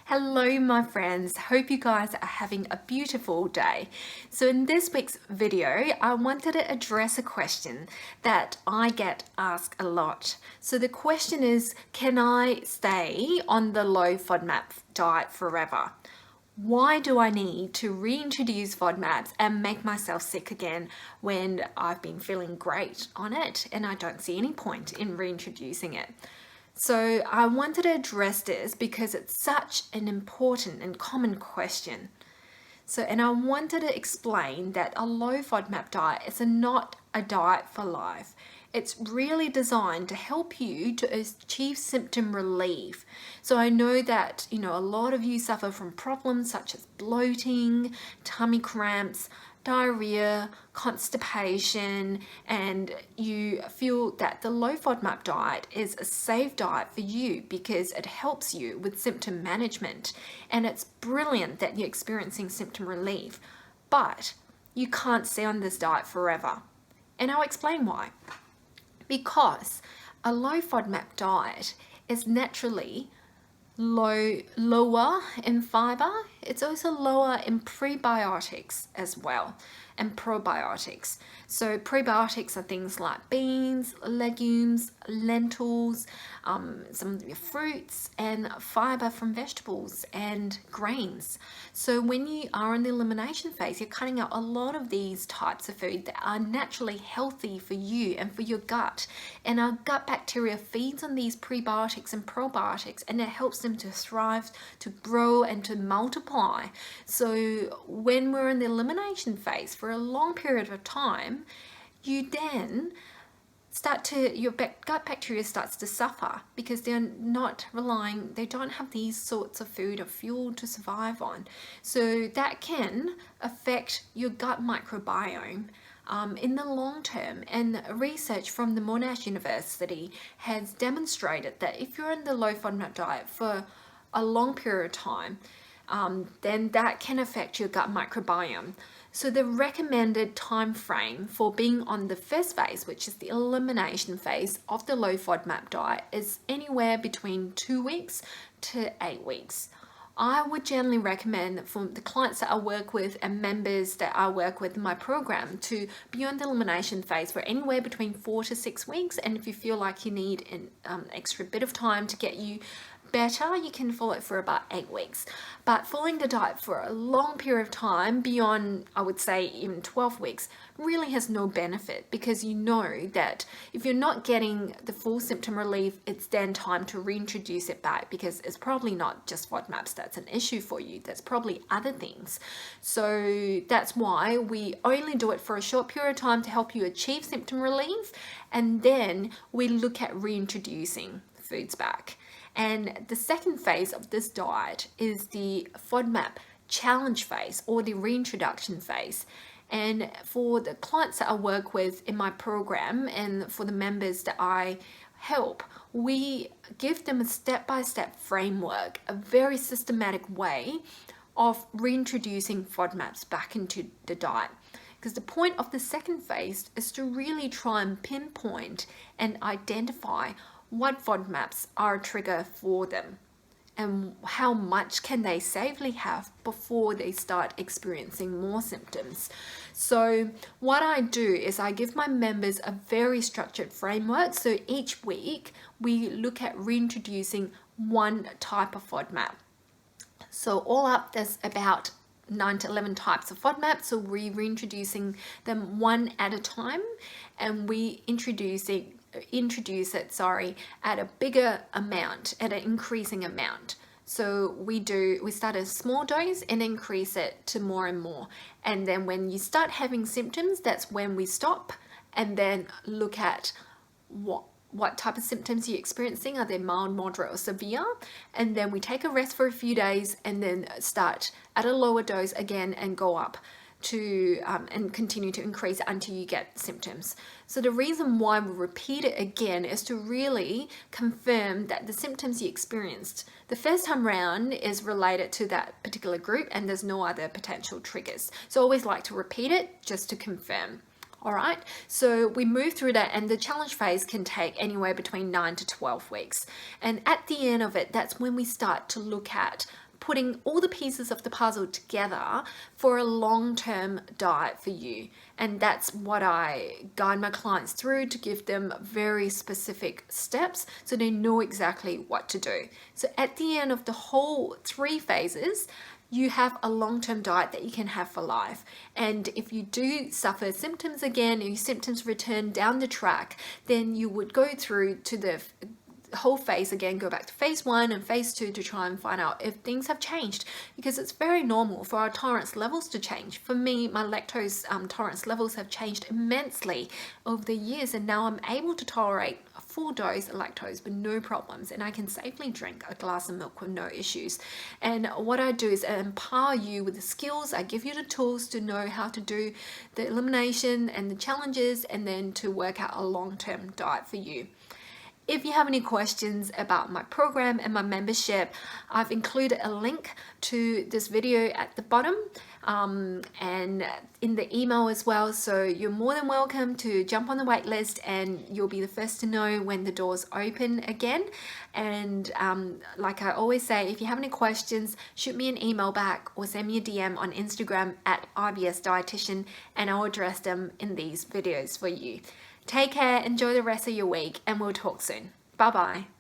Hello my friends, hope you guys are having a beautiful day. So in this week's video, I wanted to address a question that I get asked a lot. So the question is, can I stay on the low FODMAP diet forever? Why do I need to reintroduce FODMAPs and make myself sick again when I've been feeling great on it and I don't see any point in reintroducing it? So I wanted to address this because it's such an important and common question. And I wanted to explain that a low FODMAP diet is not a diet for life. It's really designed to help you to achieve symptom relief. So I know that, a lot of you suffer from problems such as bloating, tummy cramps, diarrhea, constipation, and you feel that the low FODMAP diet is a safe diet for you because it helps you with symptom management, and it's brilliant that you're experiencing symptom relief, but you can't stay on this diet forever. And I'll explain why. Because a low FODMAP diet is naturally lower in fiber. It's also lower in prebiotics as well, and probiotics. So prebiotics are things like beans, legumes, lentils, some of your fruits, and fiber from vegetables and grains. So when you are in the elimination phase, you're cutting out a lot of these types of food that are naturally healthy for you and for your gut. And our gut bacteria feeds on these prebiotics and probiotics, and it helps them to thrive, to grow, and to multiply. So when we're in the elimination phase for a long period of time, you then your gut bacteria starts to suffer because they don't have these sorts of food or fuel to survive on. So that can affect your gut microbiome in the long term. And research from the Monash University has demonstrated that if you're in the low FODMAP diet for a long period of time, then that can affect your gut microbiome. So the recommended time frame for being on the first phase, which is the elimination phase of the low FODMAP diet, is anywhere between 2 weeks to 8 weeks. I would generally recommend for the clients that I work with and members that I work with in my program to be on the elimination phase for anywhere between 4 to 6 weeks. And if you feel like you need an extra bit of time to get you better, you can follow it for about 8 weeks. But following the diet for a long period of time, beyond, I would say, even 12 weeks, really has no benefit, because you know that if you're not getting the full symptom relief, it's then time to reintroduce it back, because it's probably not just FODMAPs that's an issue for you. That's probably other things. So that's why we only do it for a short period of time to help you achieve symptom relief, and then we look at reintroducing foods back. And the second phase of this diet is the FODMAP challenge phase, or the reintroduction phase. And for the clients that I work with in my program and for the members that I help, we give them a step-by-step framework, a very systematic way of reintroducing FODMAPs back into the diet. Because the point of the second phase is to really try and pinpoint and identify what FODMAPs are a trigger for them, and how much can they safely have before they start experiencing more symptoms. So what I do is I give my members a very structured framework. So each week we look at reintroducing one type of FODMAP. So all up, there's about 9 to 11 types of FODMAP. So we're reintroducing them one at a time, and we introduce it at a bigger amount, at an increasing amount. So we start at a small dose and increase it to more and more. And then when you start having symptoms, that's when we stop and then look at what type of symptoms you're experiencing. Are they mild, moderate, or severe? And then we take a rest for a few days and then start at a lower dose again and go up to and continue to increase until you get symptoms. So the reason why we repeat it again is to really confirm that the symptoms you experienced the first time round is related to that particular group and there's no other potential triggers. So I always like to repeat it just to confirm. All right, so we move through that, and the challenge phase can take anywhere between 9 to 12 weeks. And at the end of it, that's when we start to look at putting all the pieces of the puzzle together for a long-term diet for you. And that's what I guide my clients through, to give them very specific steps so they know exactly what to do. So at the end of the whole 3 phases, you have a long-term diet that you can have for life. And if you do suffer symptoms again, or your symptoms return down the track, then you would go through to the whole phase again, go back to phase 1 and phase 2 to try and find out if things have changed, because it's very normal for our tolerance levels to change. For me, my lactose tolerance levels have changed immensely over the years, and now I'm able to tolerate a full dose of lactose with no problems, and I can safely drink a glass of milk with no issues. And what I do is I empower you with the skills. I give you the tools to know how to do the elimination and the challenges, and then to work out a long-term diet for you. If you have any questions about my program and my membership, I've included a link to this video at the bottom and in the email as well. So you're more than welcome to jump on the wait list, and you'll be the first to know when the doors open again. And like I always say, if you have any questions, shoot me an email back or send me a DM on Instagram at IBS Dietitian, and I'll address them in these videos for you. Take care, enjoy the rest of your week, and we'll talk soon. Bye bye.